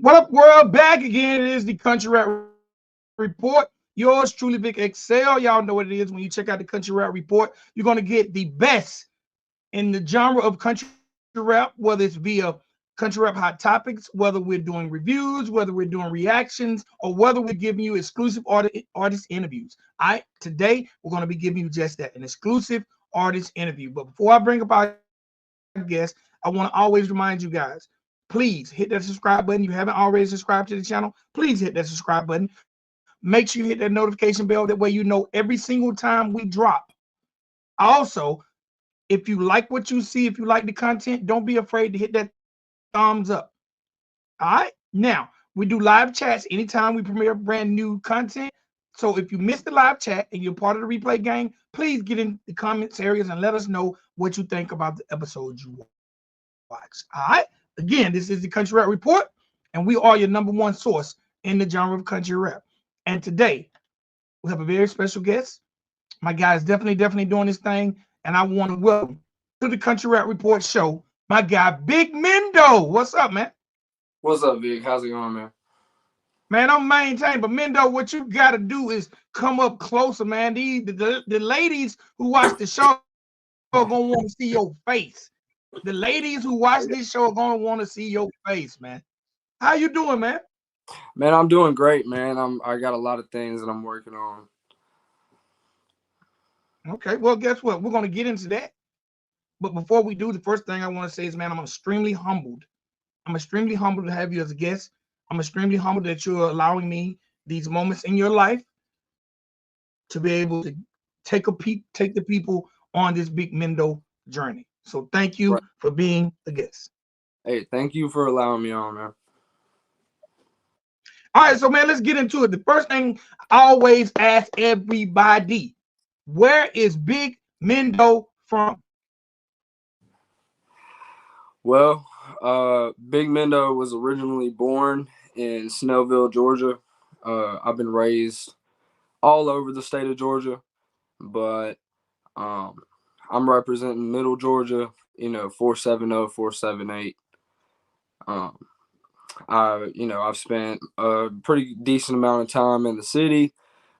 What up, world? Back again. It is the Country Rap Report. Yours truly, Big Excel. Y'all know what it is. When you check out the Country Rap Report, you're going to get the best in the genre of country rap, whether it's via country rap hot topics, whether we're doing reviews, whether we're doing reactions, or whether we're giving you exclusive artist interviews. All right, today we're going to be giving you just that, an exclusive artist interview. But before I bring up our guest, I want to always remind you guys, please hit that subscribe button. You haven't already subscribed to the channel, please hit that subscribe button. Make sure you hit that notification bell. That way you know every single time we drop. Also, if you like what you see, if you like the content, don't be afraid to hit that thumbs up. All right. Now, we do live chats anytime we premiere brand new content. So if you missed the live chat and you're part of the replay gang, please get in the comments areas and let us know what you think about the episodes you watch. All right. Again, this is the Country Rap Report, and we are your number one source in the genre of country rap. And today we have a very special guest. My guy is definitely doing this thing, and I want to welcome to the Country Rap Report show my guy Big Mendo. What's up, man? What's up, Vic? How's it going, man? Man, I'm maintained, but Mendo, what you got to do is come up closer, man. The ladies who watch the show are gonna want to see your face. The ladies who watch this show are gonna want to see your face, man. How you doing, man? Man, I'm doing great, man. I got a lot of things that I'm working on. Okay, well, guess what? We're gonna get into that. But before we do, the first thing I want to say is, man, I'm extremely humbled. I'm extremely humbled to have you as a guest. I'm extremely humbled that you're allowing me these moments in your life to be able to take the people on this Big Mendo journey. So thank you Right. for being the guest. Hey, thank you for allowing me on, man. All right, so man, let's get into it. The first thing I always ask everybody, where is Big Mendo from? Well, Big Mendo was originally born in Snellville, Georgia. I've been raised all over the state of Georgia, but um, I'm representing Middle Georgia. 470, 478. Um, I've spent a pretty decent amount of time in the city,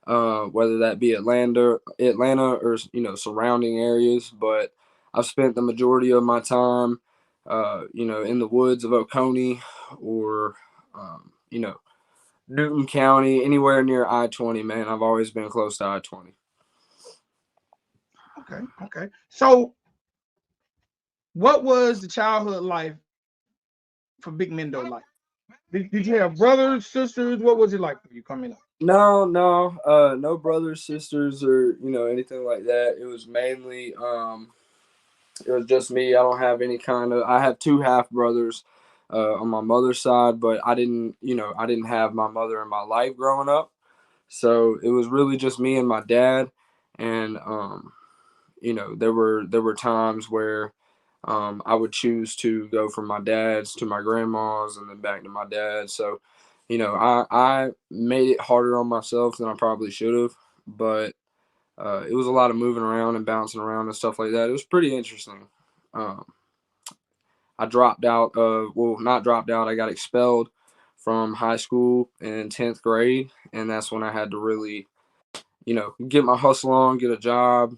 whether that be Atlanta, or surrounding areas. But I've spent the majority of my time, in the woods of Oconee, or Newton County, anywhere near I-20. Man, I've always been close to I-20. Okay, okay. So what was the childhood life for Big Mendo like? Did you have brothers, sisters? What was it like for you coming up? No, no brothers, sisters, or anything like that. It was mainly it was just me. I don't have any kind of. I have two half brothers on my mother's side, but I didn't have my mother in my life growing up. So it was really just me and my dad, and there were times where I would choose to go from my dad's to my grandma's and then back to my dad's. So I made it harder on myself than I probably should have, but it was a lot of moving around and bouncing around and stuff like that. It was pretty interesting. Um, I dropped out of, well, not dropped out, I got expelled from high school in 10th grade. And that's when I had to really, get my hustle on, get a job,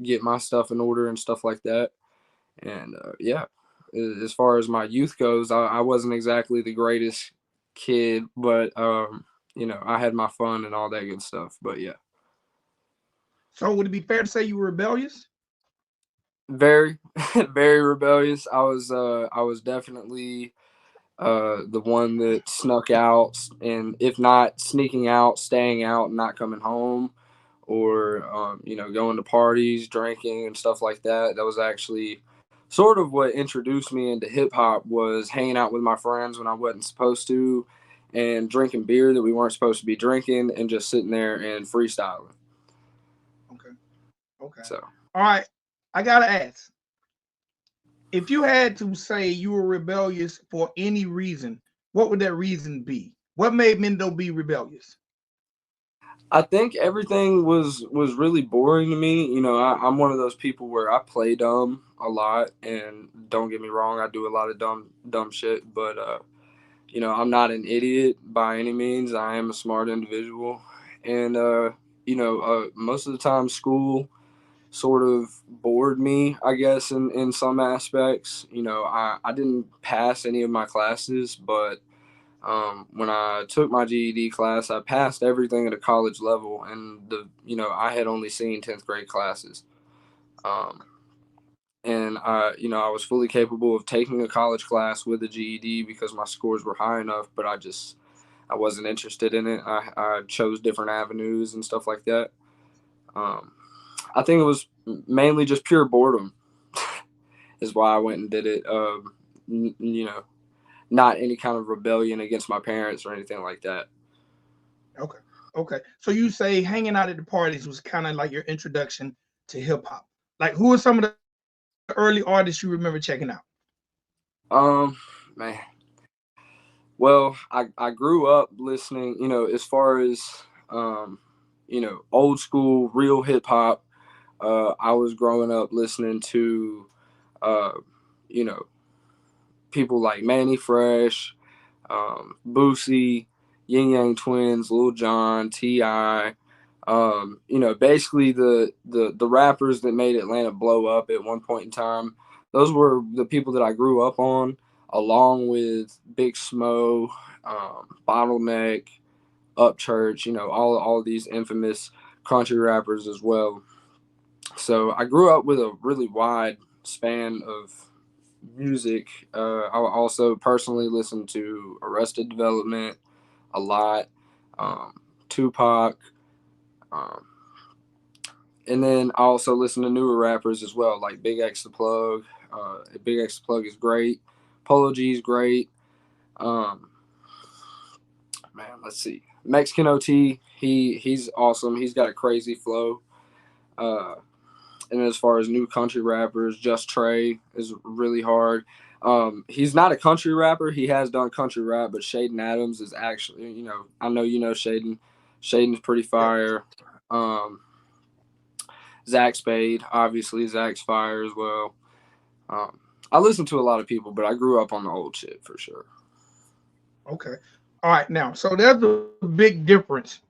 get my stuff in order and stuff like that. And yeah, as far as my youth goes, I wasn't exactly the greatest kid, but, I had my fun and all that good stuff. But yeah. So would it be fair to say you were rebellious? Very, very rebellious. I was definitely the one that snuck out, and if not sneaking out, staying out and not coming home, or going to parties, drinking and stuff like that. That was actually sort of what introduced me into hip hop, was hanging out with my friends when I wasn't supposed to, and drinking beer that we weren't supposed to be drinking, and just sitting there and freestyling. Okay, okay. So All right, I gotta ask. If you had to say you were rebellious for any reason, what would that reason be? What made Mendo be rebellious? I think everything was really boring to me. I'm one of those people where I play dumb a lot, and don't get me wrong, I do a lot of dumb shit. But I'm not an idiot by any means. I am a smart individual, and most of the time, school sort of bored me, I guess, in some aspects. I didn't pass any of my classes, but when I took my GED class, I passed everything at a college level, and I had only seen 10th grade classes. Um, and I was fully capable of taking a college class with a GED because my scores were high enough, but I wasn't interested in it. I chose different avenues and stuff like that. Um, I think it was mainly just pure boredom is why I went and did it. Not any kind of rebellion against my parents or anything like that. Okay. Okay. So you say hanging out at the parties was kind of like your introduction to hip hop. Like, who are some of the early artists you remember checking out? Um, Man. Well, I grew up listening, as far as, um, old school, real hip hop. I was growing up listening to, uh, you know, people like Manny Fresh, Boosie, Yin Yang Twins, Lil Jon, Ti. Basically the rappers that made Atlanta blow up at one point in time. Those were the people that I grew up on, along with Big Smo, Bottleneck, Upchurch. All these infamous country rappers as well. So I grew up with a really wide span of music. I also personally listened to Arrested Development a lot, um, Tupac, um, and then I also listen to newer rappers as well, like Big X the Plug. Big X the Plug is great. Polo G is great. Um, let's see. Mexican OT, he's awesome. He's got a crazy flow. Uh, and as far as new country rappers, Just Trey is really hard. He's not a country rapper. He has done country rap, but Shaden Adams is actually, I know Shaden. Shaden's pretty Yeah. fire. Um, Zach Spade, obviously Zach's fire as well. Um, I listen to a lot of people, but I grew up on the old shit for sure. Okay. All right. Now, so there's a big difference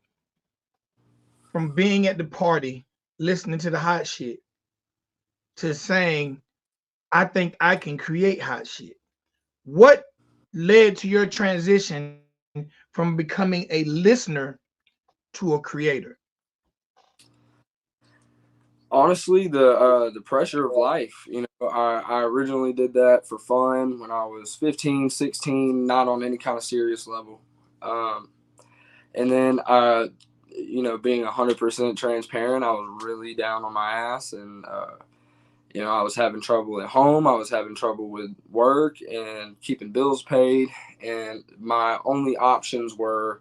from being at the party, listening to the hot shit, to saying, I think I can create hot shit. What led to your transition from becoming a listener to a creator? Honestly, the pressure of life. I originally did that for fun when I was 15, 16, not on any kind of serious level. Um, and then being 100% transparent, I was really down on my ass, and I was having trouble at home. I was having trouble with work and keeping bills paid, and my only options were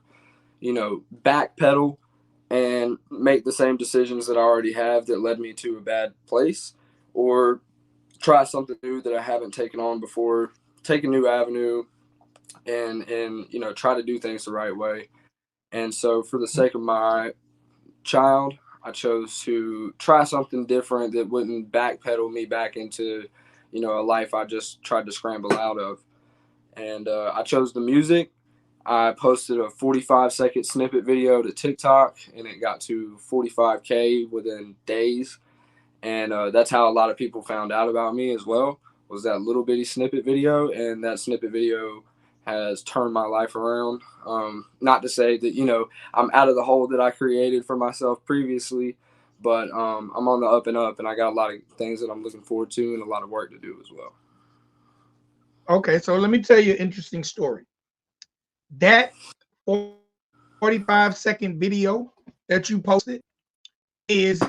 backpedal and make the same decisions that I already have that led me to a bad place, or try something new that I haven't taken on before, take a new avenue, and try to do things the right way. And so, for the sake of my child, I chose to try something different that wouldn't backpedal me back into, a life I just tried to scramble out of. And I chose the music. I posted a 45-second snippet video to TikTok, and it got to 45K within days. And that's how a lot of people found out about me as well. Was that little bitty snippet video, and that snippet video has turned my life around. Not to say that I'm out of the hole that I created for myself previously, but I'm on the up and up, and I got a lot of things that I'm looking forward to and a lot of work to do as well. Okay, so let me tell you an interesting story. That 45-second video that you posted is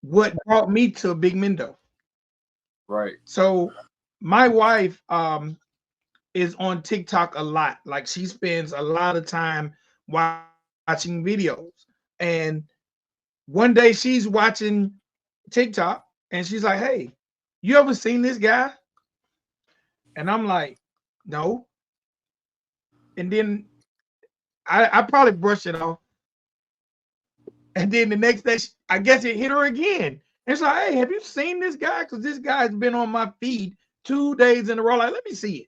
what brought me to Big Mendo. Right. So my wife is on TikTok a lot. Like, she spends a lot of time watching videos. And one day she's watching TikTok and she's like, "Hey, you ever seen this guy?" And I'm like, "No." And then I probably brushed it off. And then the next day, I guess it hit her again. And it's like, "Hey, have you seen this guy? Because this guy's been on my feed 2 days in a row. Like, let me see it."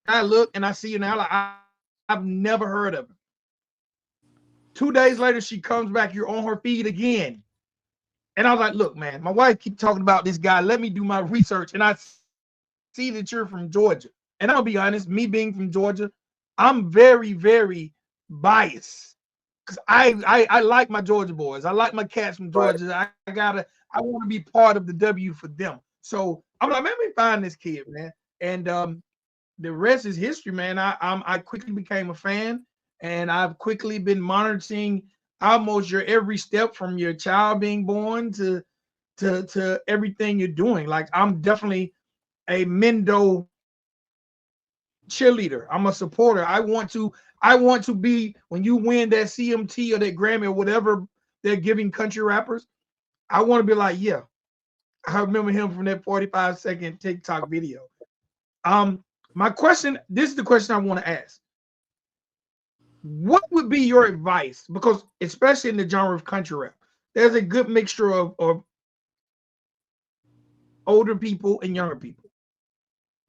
I look and I see it now. Like, I've never heard of him. 2 days later, she comes back. You're on her feed again. And I was like, look, man, my wife keep talking about this guy. Let me do my research. And I see that you're from Georgia. And I'll be honest, me being from Georgia, I'm very, very biased. Because I like my Georgia boys. I like my cats from Right. Georgia. I want to be part of the W for them. So I'm like, let me find this kid, man. And the rest is history, man. I quickly became a fan, and I've quickly been monitoring almost your every step from your child being born to everything you're doing. Like I'm definitely a Mendo cheerleader. I'm a supporter. I want to be when you win that CMT or that Grammy or whatever they're giving country rappers. I want to be like, yeah, I remember him from that 45-second TikTok video. My question, this is the question I want to ask. What would be your advice? Because especially in the genre of country rap, there's a good mixture of older people and younger people.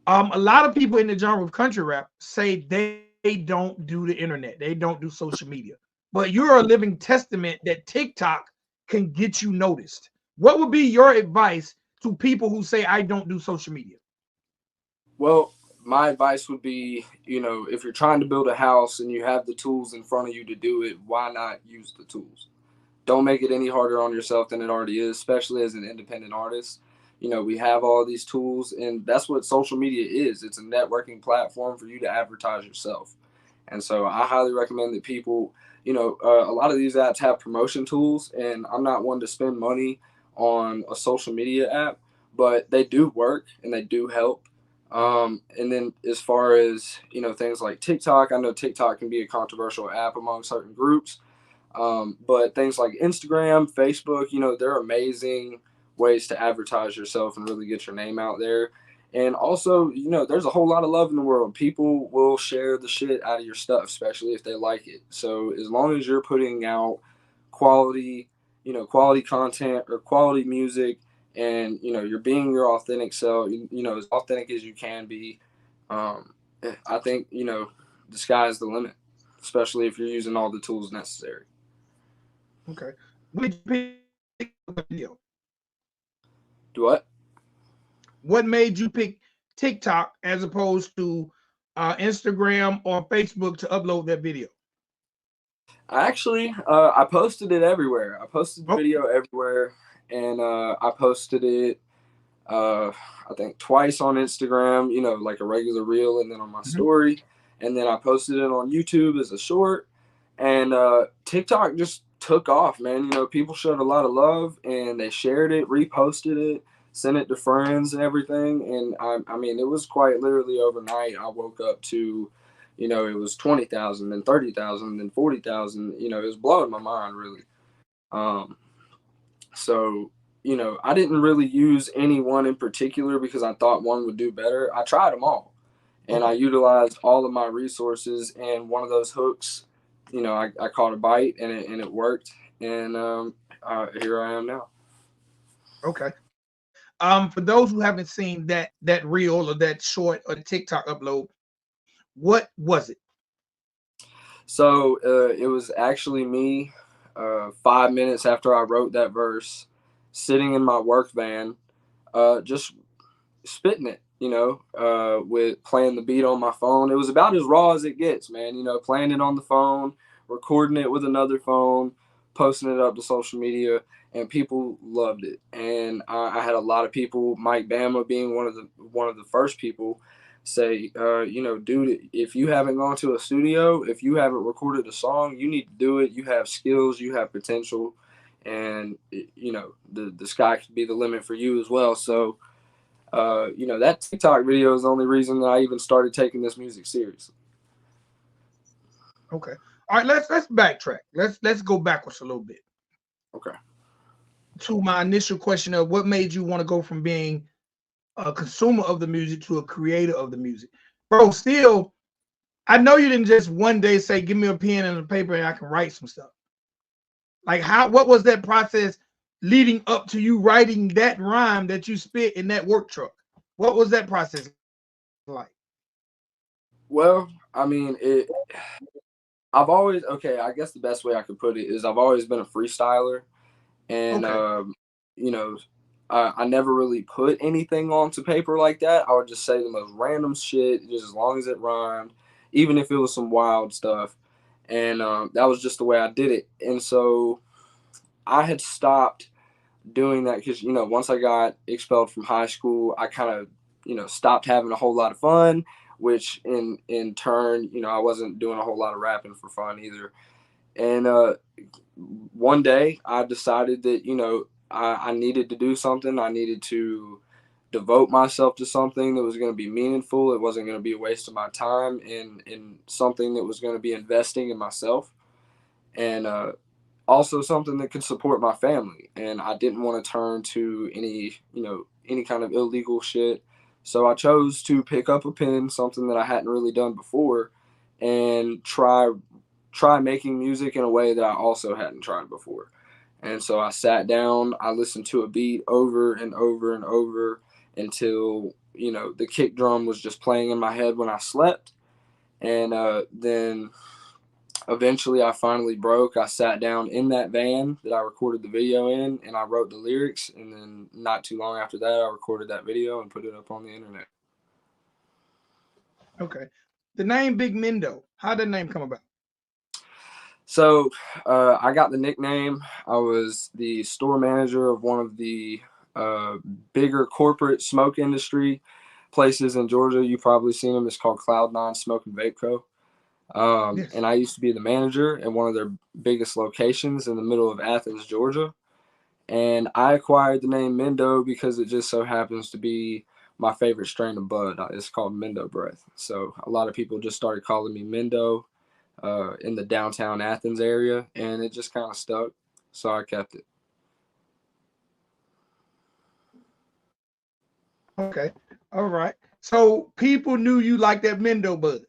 A lot of people in the genre of country rap say they don't do the internet, they don't do social media. But you're a living testament that TikTok can get you noticed. What would be your advice to people who say I don't do social media? Well, my advice would be, if you're trying to build a house and you have the tools in front of you to do it, why not use the tools? Don't make it any harder on yourself than it already is, especially as an independent artist. We have all these tools, and that's what social media is. It's a networking platform for you to advertise yourself. And so I highly recommend that people, a lot of these apps have promotion tools, and I'm not one to spend money on a social media app, but they do work and they do help. And then as far as, things like TikTok, I know TikTok can be a controversial app among certain groups. But things like Instagram, Facebook, they're amazing ways to advertise yourself and really get your name out there. And also, there's a whole lot of love in the world. People will share the shit out of your stuff, especially if they like it. So as long as you're putting out quality, quality content or quality music, and you're being your authentic self, as authentic as you can be, I think the sky's the limit, especially if you're using all the tools necessary. Okay. What made you pick the video? Do what? What made you pick TikTok as opposed to Instagram or Facebook to upload that video? I posted it everywhere. I posted the Oh, video everywhere, and I posted it, uh, I think twice on Instagram, like a regular reel, and then on my mhm. story, and then I posted it on YouTube as a short, and TikTok just took off, man. People showed a lot of love, and they shared it, reposted it, sent it to friends and everything, and I mean, it was quite literally overnight. I woke up to, it was 20,000, then 30,000, then 40,000. It was blowing my mind, really. Um, so, I didn't really use any one in particular because I thought one would do better. I tried them all, and I Okay. utilized all of my resources. And one of those hooks, I caught a bite, and it worked. And here I am now. Okay. For those who haven't seen that reel or that short or the TikTok upload, what was it? So it was actually me, 5 minutes after I wrote that verse, sitting in my work van, just spitting it, with playing the beat on my phone. It was about as raw as it gets, man. Playing it on the phone, recording it with another phone, posting it up to social media, and people loved it. And I had a lot of people, Mike Bama being one of the first people, say, dude, if you haven't gone to a studio, if you haven't recorded a song, you need to do it. You have skills, you have potential, and the sky could be the limit for you as well. So that TikTok video is the only reason that I even started taking this music seriously. Okay. All right, let's backtrack. Let's go backwards a little bit Okay. to my initial question of what made you want to go from being a consumer of the music to a creator of the music. Bro, still, I know you didn't just one day say, give me a pen and a paper and I can write some stuff. Like what was that process leading up to you writing that rhyme that you spit in that work truck? What was that process like? Well, I mean, I've always okay. I guess the best way I could put it is I've always been a freestyler, and Okay. you know, I never really put anything onto paper like that. I would just say the most random shit, just as long as it rhymed, even if it was some wild stuff, and that was just the way I did it. And so I had stopped doing that because once I got expelled from high school, I kind of stopped having a whole lot of fun, which in turn I wasn't doing a whole lot of rapping for fun either. And one day I decided that I needed to do something. I needed to devote myself to something that was going to be meaningful. It wasn't going to be a waste of my time, in something that was going to be investing in myself, and also something that could support my family. And I didn't want to turn to any kind of illegal shit. So I chose to pick up a pen, something that I hadn't really done before, and try making music in a way that I also hadn't tried before. And so I sat down, I listened to a beat over and over and over until the kick drum was just playing in my head when I slept. And then eventually I finally broke. I sat down in that van that I recorded the video in, and I wrote the lyrics. And then not too long after that, I recorded that video and put it up on the internet. Okay. The name Big Mendo. How did the name come about? So I got the nickname. I was the store manager of one of the uh, bigger corporate smoke industry places in Georgia. You probably seen them. It's called Cloud9 Smoke and Vape Co. Yes. And I used to be the manager at one of their biggest locations in the middle of Athens, Georgia. And I acquired the name Mendo because it just so happens to be my favorite strain of bud. It's called Mendo Breath. So a lot of people just started calling me Mendo in the downtown Athens area, and it just kind of stuck. So I kept it. Okay. All right. So people knew you like that Mendo bud.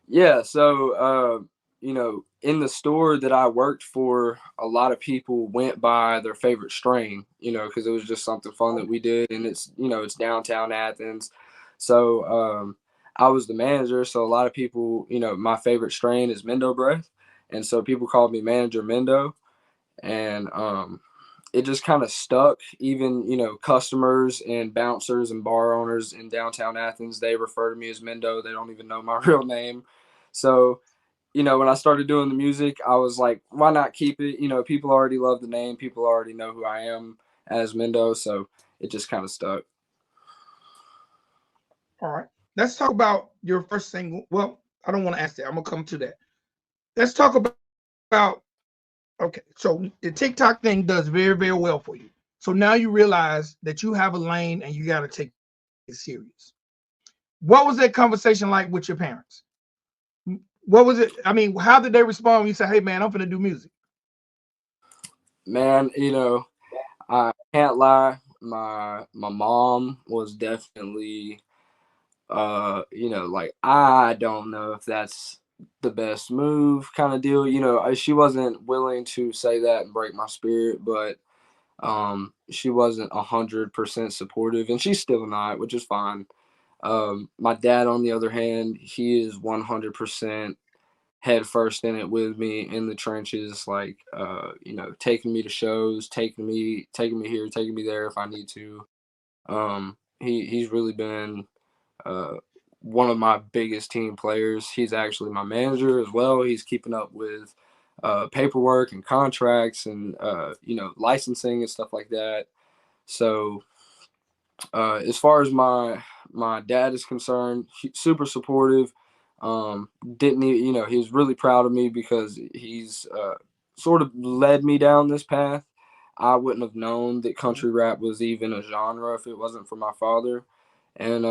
Yeah. So, in the store that I worked for, a lot of people went by their favorite strain, because it was just something fun that we did. And it's downtown Athens. So, I was the manager. So a lot of people, my favorite strain is Mendo Breath. And so people called me Manager Mendo. And, it just kind of stuck. Even customers and bouncers and bar owners in downtown Athens, they refer to me as Mendo. They don't even know my real name. So when I started doing the music, I was like, why not keep it? People already love the name. People already know who I am as Mendo. So it just kind of stuck. All right. Let's talk about your first single. Well, I don't want to ask that. I'm gonna come to that. Let's talk about okay. So the TikTok thing does very, very well for you. So now you realize that you have a lane and you got to take it serious. What was that conversation like with your parents? What was it? I mean, how did they respond when you said, "Hey, man, I'm gonna do music"? Man, I can't lie. My mom was definitely like, I don't know if that's the best move kind of deal. She wasn't willing to say that and break my spirit, but she wasn't 100% supportive, and she's still not, which is fine. My dad, on the other hand, he is 100% head first in it with me in the trenches, like taking me to shows, taking me here, taking me there if I need to. He's really been uh, one of my biggest team players. He's actually my manager as well. He's keeping up with paperwork and contracts and licensing and stuff like that. So as far as my dad is concerned, super supportive. Didn't he? He was really proud of me because he's sort of led me down this path. I wouldn't have known that country rap was even a genre if it wasn't for my father, and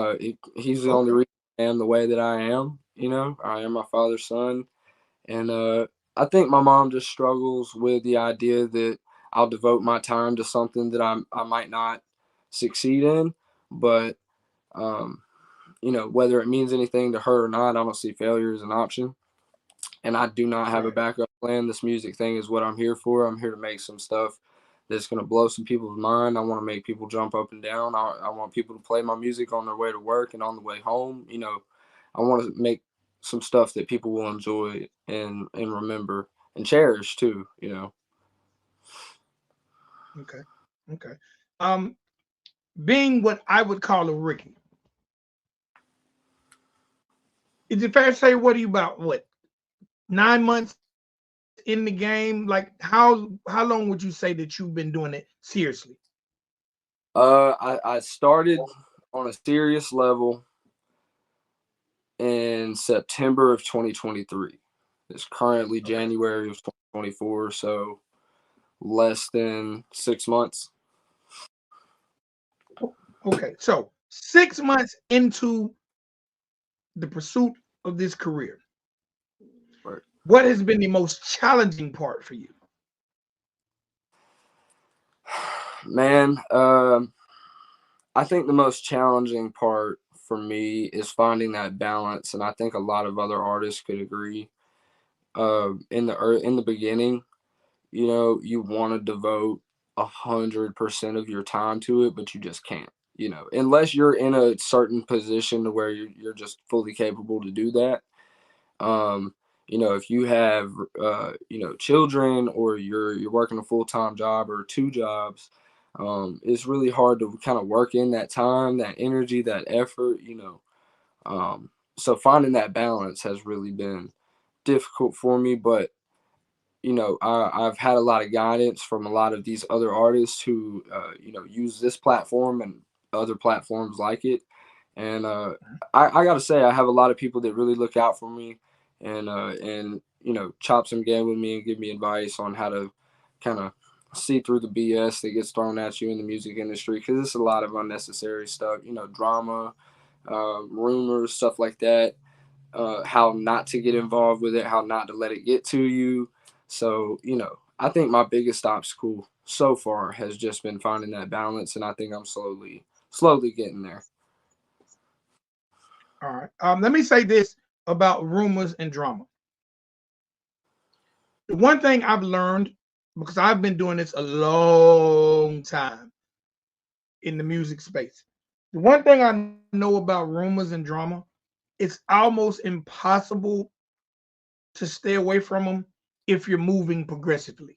he's the only Okay. reason I am the way that I am. I am my father's son, and I think my mom just struggles with the idea that I'll devote my time to something that I might not succeed in, but um, whether it means anything to her or not, I don't see failure as an option. And I do not have a Right. backup plan. This music thing is what I'm here for. I'm here to make some stuff that's going to blow some people's mind. I want to make people jump up and down. I want people to play my music on their way to work and on the way home. I want to make some stuff that people will enjoy and remember and cherish too. You know. Okay. Okay. Um, being what I would call a rookie, is it fair to say what are you about what 9 months in the game? Like how long would you say that you've been doing it seriously? I started on a serious level in September of 2023. It's currently Okay. January of 2024, so less than 6 months. Okay. So 6 months into the pursuit of this career, Right. what has been the most challenging part for you? Man, I think the most challenging part for me is finding that balance, and I think a lot of other artists could agree. In the beginning, you know, you want to devote 100% of your time to it, but you just can't. You know, unless you're in a certain position to where you're just fully capable to do that. Um, you know, if you have children, or you're working a full-time job or two jobs, it's really hard to kind of work in that time, that energy, that effort. You know, so finding that balance has really been difficult for me, but you know, I've had a lot of guidance from a lot of these other artists who, use this platform and other platforms like it. And I got to say, I have a lot of people that really look out for me and, chop some game with me and give me advice on how to kind of see through the BS that gets thrown at you in the music industry. Because it's a lot of unnecessary stuff, drama, rumors, stuff like that, how not to get involved with it, how not to let it get to you. So, I think my biggest obstacle so far has just been finding that balance, and I think I'm slowly getting there. All right. Let me say this about rumors and drama. The one thing I've learned, because I've been doing this a long time in the music space, the one thing I know about rumors and drama, it's almost impossible to stay away from them if you're moving progressively.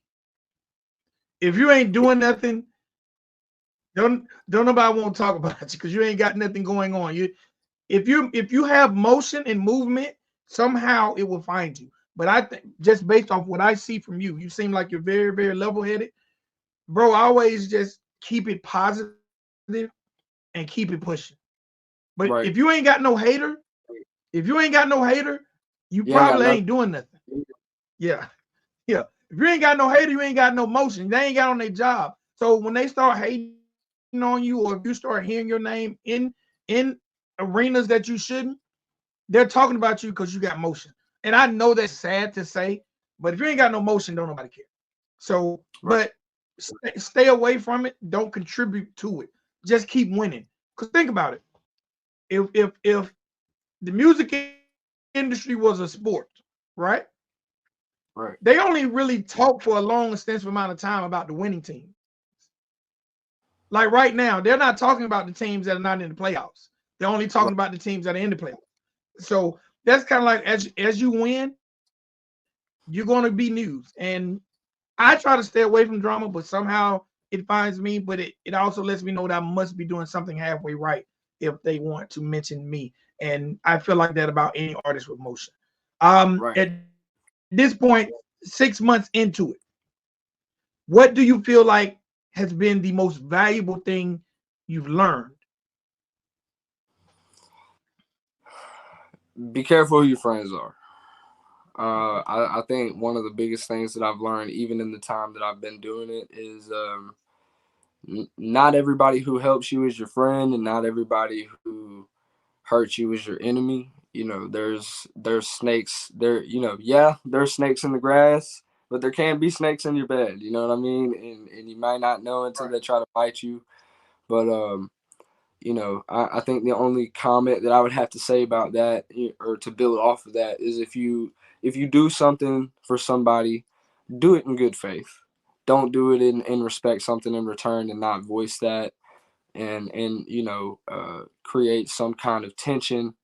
If you ain't doing nothing, don't nobody want to talk about you because you ain't got nothing going on. If you have motion and movement, somehow it will find you. But I think just based off what I see from you, you seem like you're very, very level headed, bro. Always just keep it positive and keep it pushing. But if you ain't Right. got no hater, if you ain't got no hater, you You ain't probably got ain't nothing. doing nothing. Yeah, yeah. If you ain't got no hater, you ain't got no motion. They ain't got on their job. So when they start hating on you, or if you start hearing your name in arenas that you shouldn't, they're talking about you because you got motion. And I know that's sad to say, but if you ain't got no motion, don't nobody care. So, Right. but stay away from it. Don't contribute to it. Just keep winning. Cause think about it. If the music industry was a sport, right? They Right. only really talk for a long, extensive amount of time about the winning team. Like right now, they're not talking about the teams that are not in the playoffs. They're only talking Right. about the teams that are in the playoffs. So that's kind of like as you win, you're going to be news. And I try to stay away from drama, but somehow it finds me. But it also lets me know that I must be doing something halfway right if they want to mention me. And I feel like that about any artist with motion. Right. At this point, 6 months into it, what do you feel like has been the most valuable thing you've learned? Be careful who your friends are. I think one of the biggest things that I've learned, even in the time that I've been doing it, is not everybody who helps you is your friend, and not everybody who hurts you is your enemy. You know, there's snakes there. You know, yeah, there's snakes in the grass, but there can be snakes in your bed. You know what I mean? And you might not know until Right. they try to bite you. But I think the only comment that I would have to say about that, or to build off of that, is if you do something for somebody, do it in good faith. Don't do it in respect something in return and not voice that, and create some kind of tension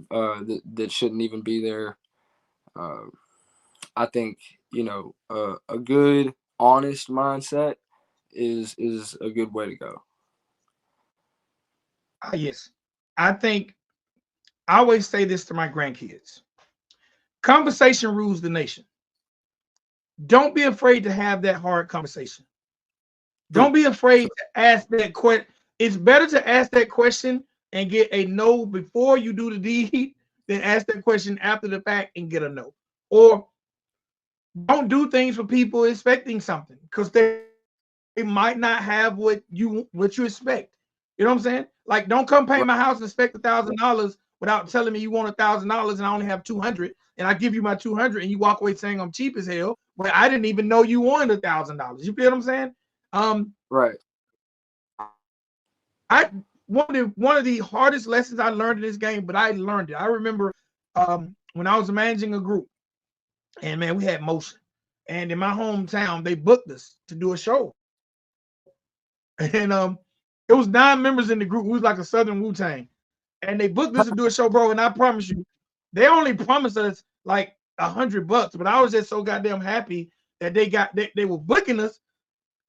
that shouldn't even be there. Uh, I think a good, honest mindset is a good way to go. Yes. I think I always say this to my grandkids. Conversation rules the nation. Don't be afraid to have that hard conversation. True, Don't be afraid true. to ask that question. It's better to ask that question and get a no before you do the deed than ask that question after the fact and get a no. Or don't do things for people expecting something because they might not have what you expect. You know what I'm saying? Like, don't come paint Right, my house and expect $1,000 without telling me you want $1,000 and I only have 200, and I give you my 200 and you walk away saying I'm cheap as hell. Well, I didn't even know you wanted $1,000. You feel what I'm saying? Um, right, I one of the hardest lessons I learned in this game, but I learned it. I remember when I was managing a group, and man, we had motion. And in my hometown, they booked us to do a show. And it was 9 members in the group. We was like a Southern Wu Tang, and they booked us to do a show, bro. And I promise you, they only promised us like $100, but I was just so goddamn happy that they were booking us.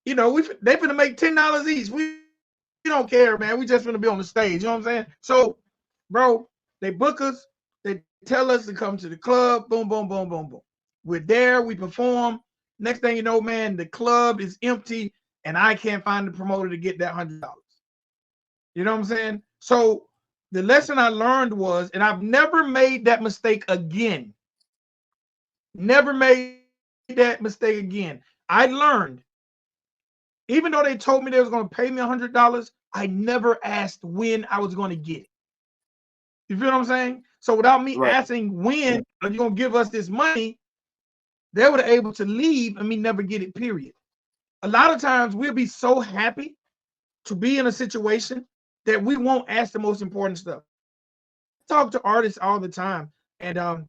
They finna make $10 each. We don't care, man. We just finna be on the stage. You know what I'm saying? So, bro, they book us. They tell us to come to the club. Boom, boom, boom, boom, boom. We're there. We perform. Next thing you know, man, the club is empty, and I can't find the promoter to get that $100. You know what I'm saying? So the lesson I learned was, and I've never made that mistake again. Never made that mistake again. I learned, even though they told me they was going to pay me $100, I never asked when I was going to get it. You feel what I'm saying? So without me right, asking when are you going to give us this money, they were able to leave and me never get it, period. A lot of times we'll be so happy to be in a situation that we won't ask the most important stuff. I talk to artists all the time, and I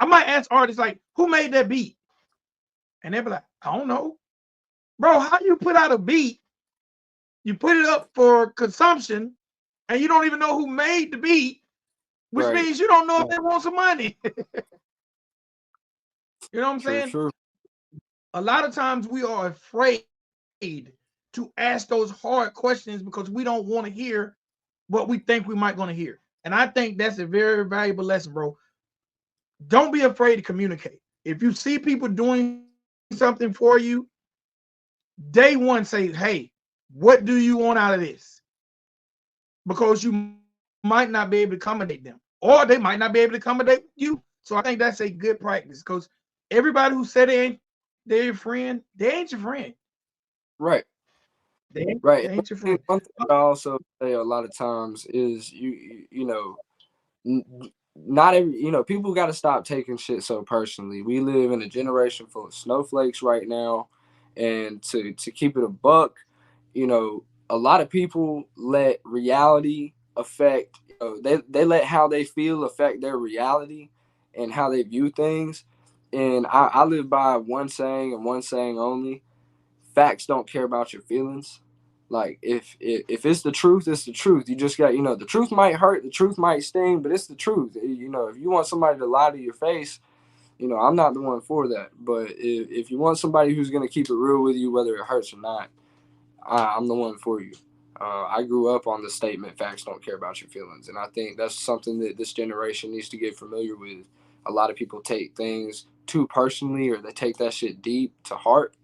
might ask artists like, "Who made that beat?" And they'll be like, "I don't know, bro. How you put out a beat? You put it up for consumption, and you don't even know who made the beat, which right. means you don't know if they want some money." You know what I'm True, saying? true. A lot of times we are afraid to ask those hard questions because we don't want to hear what we think we might going to hear. And I think that's a very valuable lesson, bro. Don't be afraid to communicate. If you see people doing something for you, day one say, "Hey, what do you want out of this?" Because you might not be able to accommodate them, or they might not be able to accommodate you. So I think that's a good practice because everybody who said they're your friend, they ain't your friend. Right, They ain't, they right. ain't your friend. One thing I also say a lot of times is not every people got to stop taking shit so personally. We live in a generation full of snowflakes right now, and to keep it a buck, a lot of people let reality affect. They let how they feel affect their reality and how they view things. And I live by one saying and one saying only: facts don't care about your feelings. Like if it's the truth, it's the truth. You just got the truth might hurt, the truth might sting, but it's the truth. If you want somebody to lie to your face, I'm not the one for that. But if you want somebody who's gonna keep it real with you, whether it hurts or not, I'm the one for you. I grew up on the statement "facts don't care about your feelings," and I think that's something that this generation needs to get familiar with. A lot of people take things too personally, or they take that shit deep to heart,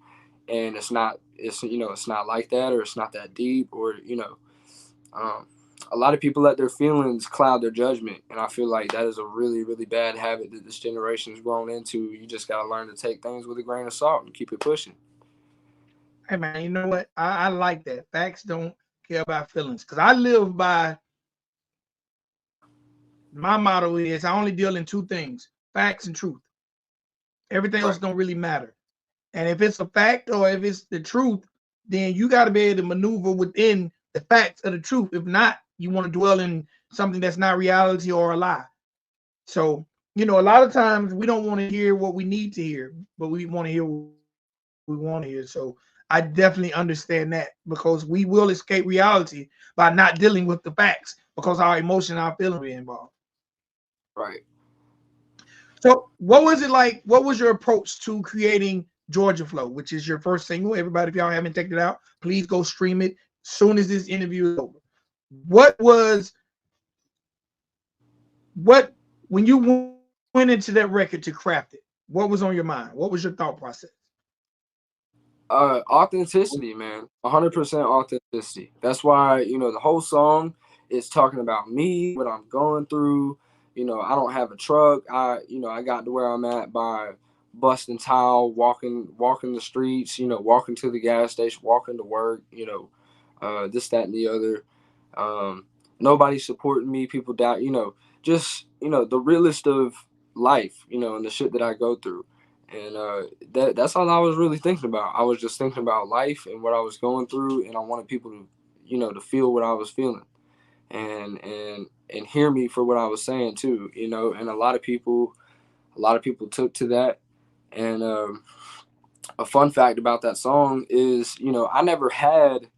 and it's not like that, or it's not that deep, or um, a lot of people let their feelings cloud their judgment, and I feel like that is a really really bad habit that this generation has grown into. You just got to learn to take things with a grain of salt and keep it pushing. Hey man, you know what? I like that. Facts don't care about feelings. Because I live by my motto is I only deal in two things: facts and truth. Everything else Right, don't really matter. And if it's a fact or if it's the truth, then you got to be able to maneuver within the facts of the truth. If not, you want to dwell in something that's not reality or a lie. So, a lot of times we don't want to hear what we need to hear, but we want to hear what we want to hear. So I definitely understand that because we will escape reality by not dealing with the facts because our emotion, our feelings are involved. Right. So what was it like? What was your approach to creating Georgia Flow, which is your first single? Everybody, if y'all haven't checked it out, please go stream it soon as this interview is over. What was what when you went into that record to craft it? What was on your mind? What was your thought process? Authenticity, man. 100% authenticity. That's why, the whole song is talking about me, what I'm going through. I don't have a truck. I got to where I'm at by busting tile, walking the streets, walking to the gas station, walking to work, this, that, and the other. Nobody supporting me. People doubt, just, the realest of life, and the shit that I go through. And that's all I was really thinking about. I was just thinking about life and what I was going through, and I wanted people to, to feel what I was feeling, and hear me for what I was saying too. And a lot of people took to that. And a fun fact about that song is, I never had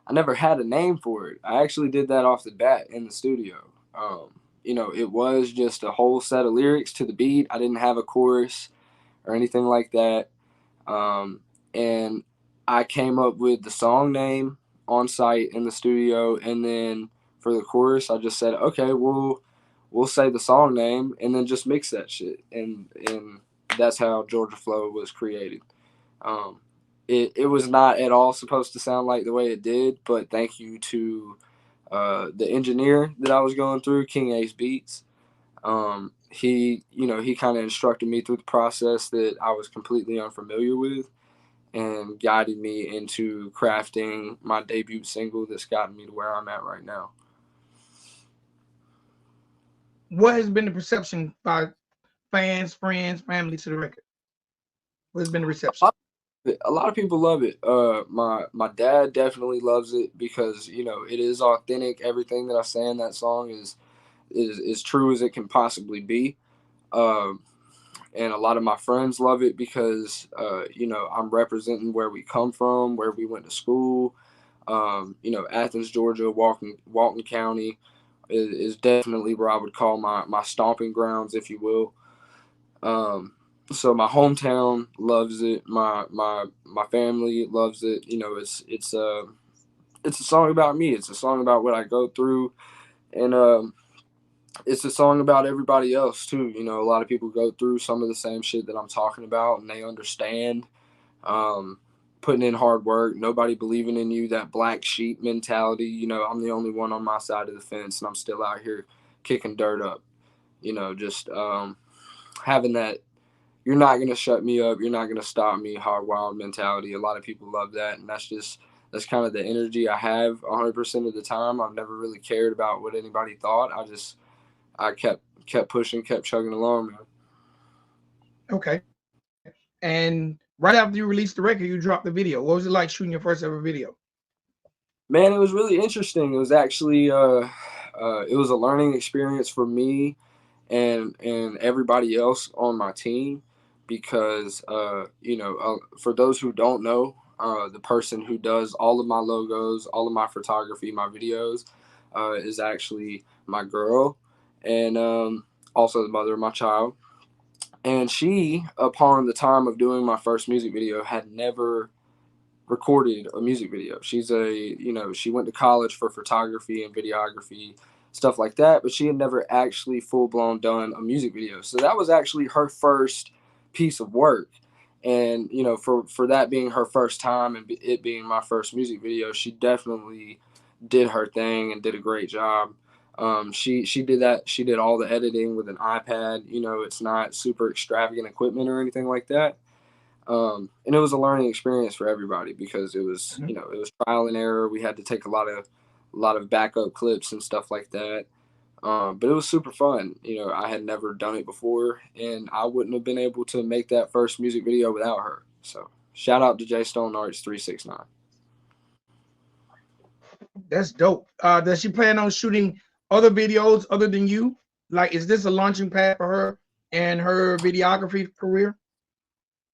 a name for it. I actually did that off the bat in the studio. It was just a whole set of lyrics to the beat. I didn't have a chorus or anything like that. And I came up with the song name on site in the studio, and then for the chorus, I just said, okay, we'll say the song name, and then just mix that shit, and that's how Georgia Flow was created. Um, it was not at all supposed to sound like the way it did, but thank you to the engineer that I was going through, King Ace Beats. He kind of instructed me through the process that I was completely unfamiliar with, and guided me into crafting my debut single that's gotten me to where I'm at right now. What has been the perception by fans, friends, family to the record? What has been the A reception? lot, a lot of people love it. My dad definitely loves it because it is authentic. Everything that I say in that song is true as it can possibly be. Um, and a lot of my friends love it because I'm representing where we come from, where we went to school. Athens, Georgia, Walton County is definitely where I would call my stomping grounds, if you will. So my hometown loves it. My family loves it. It's a song about me. It's a song about what I go through, and it's a song about everybody else too. A lot of people go through some of the same shit that I'm talking about, and they understand. Um, Putting in hard work, nobody believing in you, that black sheep mentality. I'm the only one on my side of the fence, and I'm still out here kicking dirt up. Just having that you're not going to shut me up, you're not going to stop me hard wild mentality. A lot of people love that, and that's kind of the energy I have 100% of the time. I've never really cared about what anybody thought. I kept pushing, kept chugging along, man. Okay. And right after you released the record, you dropped the video. What was it like shooting your first ever video? Man, it was really interesting. It was actually it was a learning experience for me and everybody else on my team because for those who don't know, the person who does all of my logos, all of my photography, my videos, is actually my girl, and also the mother of my child. And she, upon the time of doing my first music video, had never recorded a music video. She went to college for photography and videography, stuff like that, but she had never actually full blown done a music video. So that was actually her first piece of work. And, for that being her first time and it being my first music video, she definitely did her thing and did a great job. She did that. She did all the editing with an iPad. It's not super extravagant equipment or anything like that. And it was a learning experience for everybody because it was, Mhm. it was trial and error. We had to take a lot of backup clips and stuff like that. But it was super fun. I had never done it before, and I wouldn't have been able to make that first music video without her. So shout out to J Stone Arts 369. That's dope. Does she plan on shooting other videos other than you? Like, is this a launching pad for her and her videography career?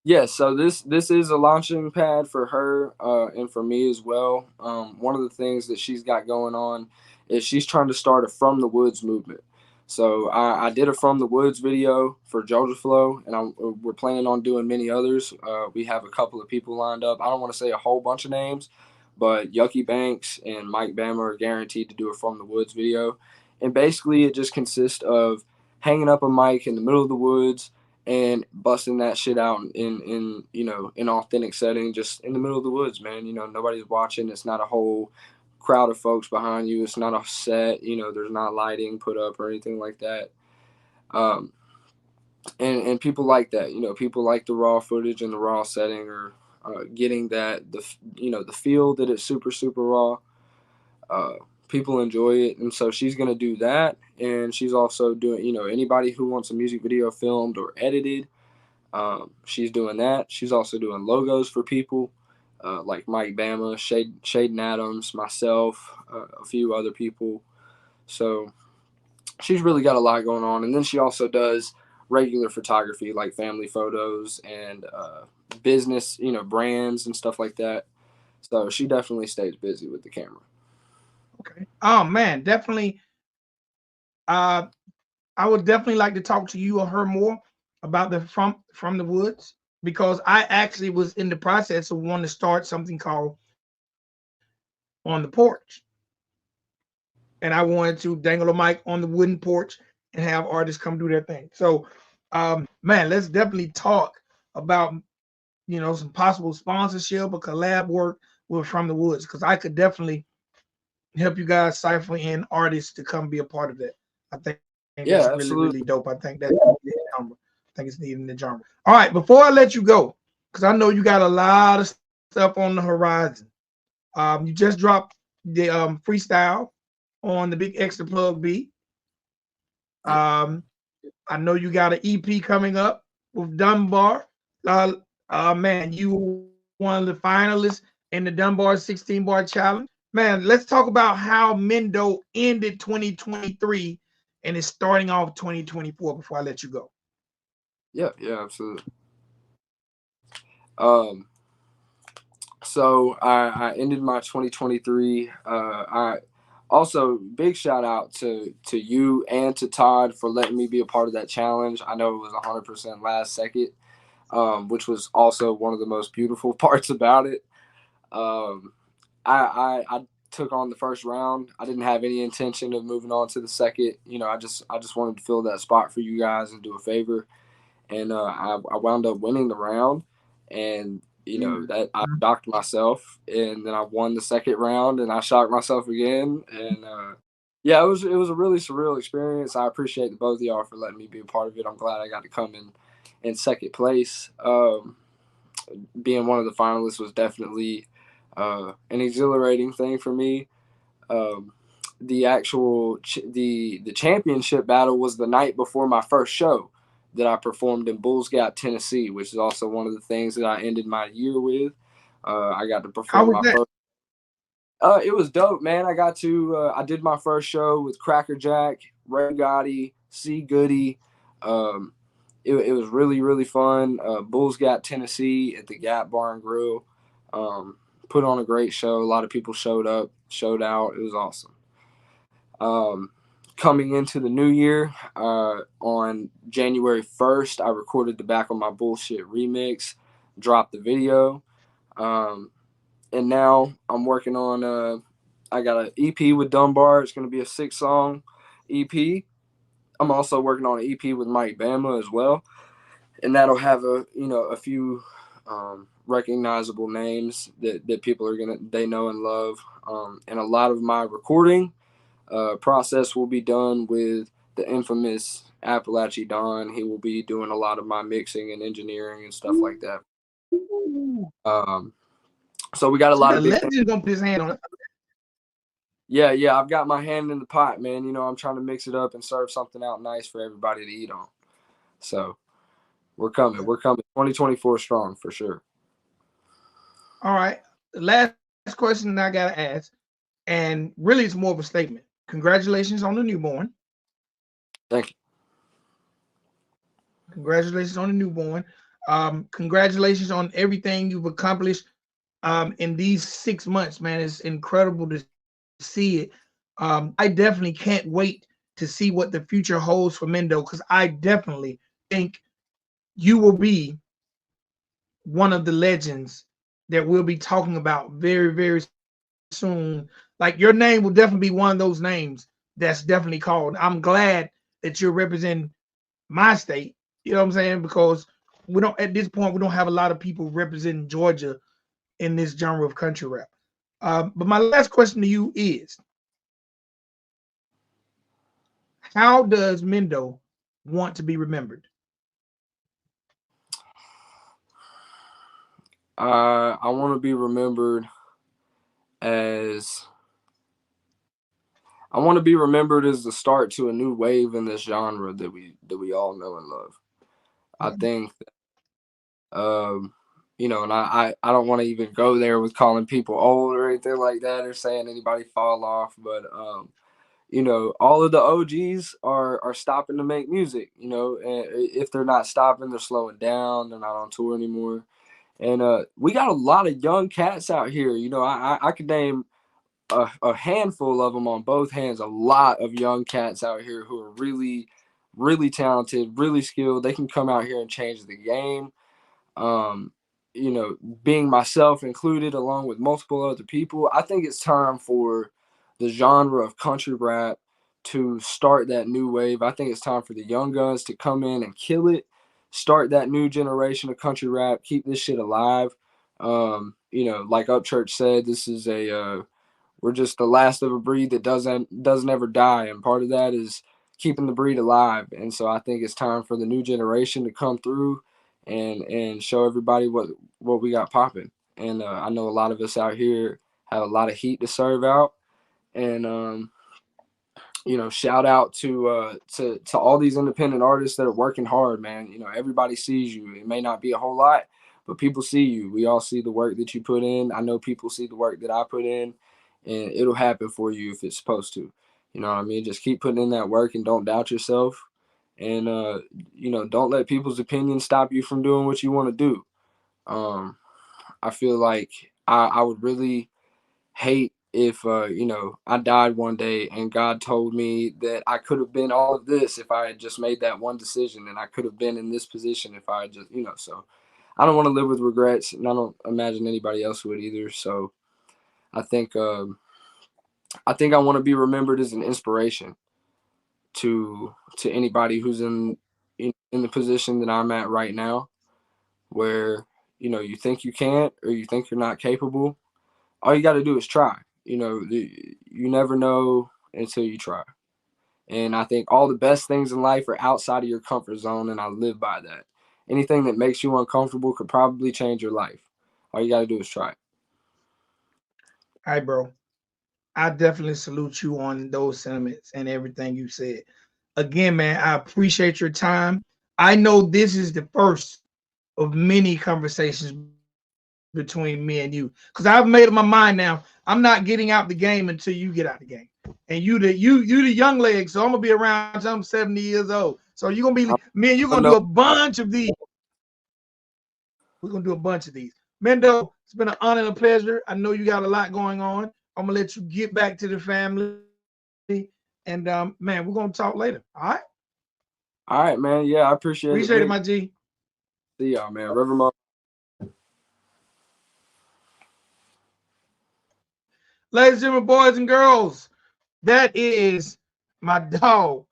Yes, so this is a launching pad for her and for me as well. One of the things that she's got going on is she's trying to start a From the Woods movement. So I did a From the Woods video for Georgia Flow, and we're planning on doing many others. We have a couple of people lined up. I don't want to say a whole bunch of names, but Yucky Banks and Mike Bama are guaranteed to do a From the Woods video. And basically, it just consists of hanging up a mic in the middle of the woods and busting that shit out in an authentic setting, just in the middle of the woods, man. Nobody's watching. It's not a whole crowd of folks behind you. It's not a set. There's not lighting put up or anything like that. Um, and people like that. People like the raw footage and the raw setting, or getting the feel that it's super super raw. People enjoy it, and so she's gonna do that, and she's also doing anybody who wants a music video filmed or edited. She's doing that. She's also doing logos for people like Mike Bama, Shaden Adams, myself, a few other people. So she's really got a lot going on. And then she also does regular photography, like family photos and business, brands and stuff like that. So she definitely stays busy with the camera. Okay. Oh man, definitely. I would definitely like to talk to you or her more about the from the woods, because I actually was in the process of wanting to start something called On the Porch, and I wanted to dangle a mic on the wooden porch and have artists come do their thing. So, man, let's definitely talk about some possible sponsorship or collab work with From the Woods, because I could definitely help you guys cipher in artists to come be a part of that. I think that's Yeah, really, really absolutely. dope. I think that's I think it's needed in the genre. All right, before I let you go, because I know you got a lot of stuff on the horizon. You just dropped the freestyle on the Big Extra Plug beat. Yeah. Um, I know you got an EP coming up with Dunbar. Man, you were one of the finalists in the Dunbar 16 bar challenge. Man, let's talk about how Mendo ended 2023 and is starting off 2024 before I let you go. Yeah, yeah, absolutely. Um, so I ended my 2023. I also big shout out to you and to Todd for letting me be a part of that challenge. I know it was 100% last second, which was also one of the most beautiful parts about it. Um, I took on the first round. I didn't have any intention of moving on to the second. I just wanted to fill that spot for you guys and do a favor. And I wound up winning the round, and that I shocked myself, and then I won the second round, and I shocked myself again, and yeah, it was a really surreal experience. I appreciate the both of y'all for letting me be a part of it. I'm glad I got to come in second place. Being one of the finalists was definitely an exhilarating thing for me. Um, the actual the championship battle was the night before my first show that I performed in Bulls Gap, Tennessee, which is also one of the things that I ended my year with. I got to How perform was my that? first. It was dope, man. I did my first show with Cracker Jack, Ray Gotti, C Goody. Um, it was really, really fun. Bulls Gap, Tennessee at the Gap Bar and Grill. Put on a great show. A lot of people showed up, showed out. It was awesome. Um, Coming into the new year, on January 1st, I recorded the Back on My Bullshit remix, dropped the video. And now I'm working on I got an EP with Dunbar. It's going to be a 6-song EP. I'm also working on an EP with Mike Bama as well, and that'll have a few recognizable names that people are they know and love. And a lot of my recording process will be done with the infamous Appalachian Don. He will be doing a lot of my mixing and engineering and stuff like that. Um, so we got a So lot the of big things. legend gonna put his hand on it. Yeah, I've got my hand in the pot, man. I'm trying to mix it up and serve something out nice for everybody to eat on. So we're coming. 2024 strong for sure. All right. The last question I gotta ask, and really it's more of a statement. Congratulations on the newborn. Thank you. Congratulations on the newborn. Congratulations on everything you've accomplished in these 6 months, man. It's incredible to see it. I definitely can't wait to see what the future holds for Mendo, because I definitely think you will be one of the legends that we'll be talking about very, very soon. Like your name will definitely be one of those names that's definitely called. I'm glad that you're representing my state. You know what I'm saying? Because we don't at this point we don't have a lot of people representing Georgia in this genre of country rap. But my last question to you is, how does Mendo want to be remembered? I want to be remembered as I want to be remembered as the start to a new wave in this genre that we all know and love. I think you know, and I don't want to even go there with calling people old or anything like that or saying anybody fall off, but you know, all of the OGs are stopping to make music, you know, and if they're not stopping, they're slowing down, they're not on tour anymore. And we got a lot of young cats out here. You know, I could name a handful of them on both hands. A lot of young cats out here who are really, really talented, really skilled. They can come out here and change the game. Um, you know, being myself included, along with multiple other people, I think it's time for the genre of country rap to start that new wave. I think it's time for the young guns to come in and kill it, start that new generation of country rap, keep this shit alive. You know, like Upchurch said, this is we're just the last of a breed that doesn't ever die, and part of that is keeping the breed alive. And so I think it's time for the new generation to come through and show everybody what we got popping. And I know a lot of us out here have a lot of heat to serve out. And you know, shout out to all these independent artists that are working hard, man. You know, everybody sees you. It may not be a whole lot, but people see you. We all see the work that you put in. I know people see the work that I put in, and it'll happen for you if it's supposed to. You know what I mean? Just keep putting in that work and don't doubt yourself. And you know, don't let people's opinions stop you from doing what you want to do. Um, I feel like I would really hate if you know, I died one day and God told me that I could have been all of this if I had just made that one decision, and I could have been in this position if I had just, you know. So I don't want to live with regrets, and I don't imagine anybody else would either. So I think I want to be remembered as an inspiration to anybody who's in the position that I'm at right now, where, you know, you think you can't or you think you're not capable. All you got to do is try. You know, you never know until you try. And I think all the best things in life are outside of your comfort zone, and I live by that. Anything that makes you uncomfortable could probably change your life. All you got to do is try. All right, bro. I definitely salute you on those sentiments and everything you said. Again, man, I appreciate your time. I know this is the first of many conversations between me and you, because I've made up my mind now. I'm not getting out the game until you get out the game. And you the young leg, so I'm gonna be around until I'm 70 years old. So you're gonna be I me and you're gonna do know. a bunch of these. We're gonna do a bunch of these. Mendo, it's been an honor and a pleasure. I know you got a lot going on. I'm gonna let you get back to the family. And man, we're gonna talk later. All right. All right, man. Yeah, I appreciate it, Appreciate it, my Vic. G. See y'all, man. River. Ladies and gentlemen, boys and girls, that is my dog.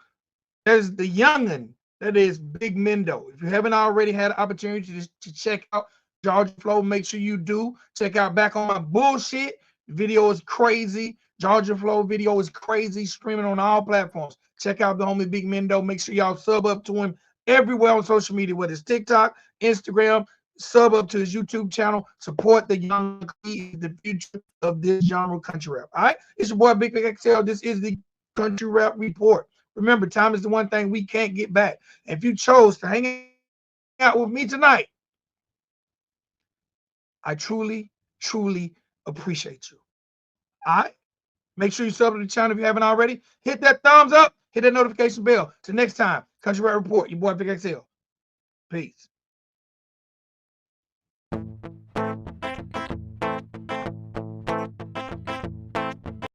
That is the youngin. That is Big Mendo. If you haven't already had an opportunity to check out Georgia Flow, make sure you do. Check out Back on My Bullshit. The video is crazy. Georgia Flow video is crazy. Streaming on all platforms. Check out the homie Big Mendo. Make sure y'all sub up to him everywhere on social media, whether it's TikTok, Instagram. Sub up to his YouTube channel. Support the young. He is the future of this genre country rap. All right. It's your boy Big XL. This is the Country Rap Report. Remember, time is the one thing we can't get back. And if you chose to hang out with me tonight, I truly appreciate you. All right? Make sure you sub to the channel if you haven't already. Hit that thumbs up. Hit that notification bell. Till next time, Country Rap Report. Your boy Big XL. Peace.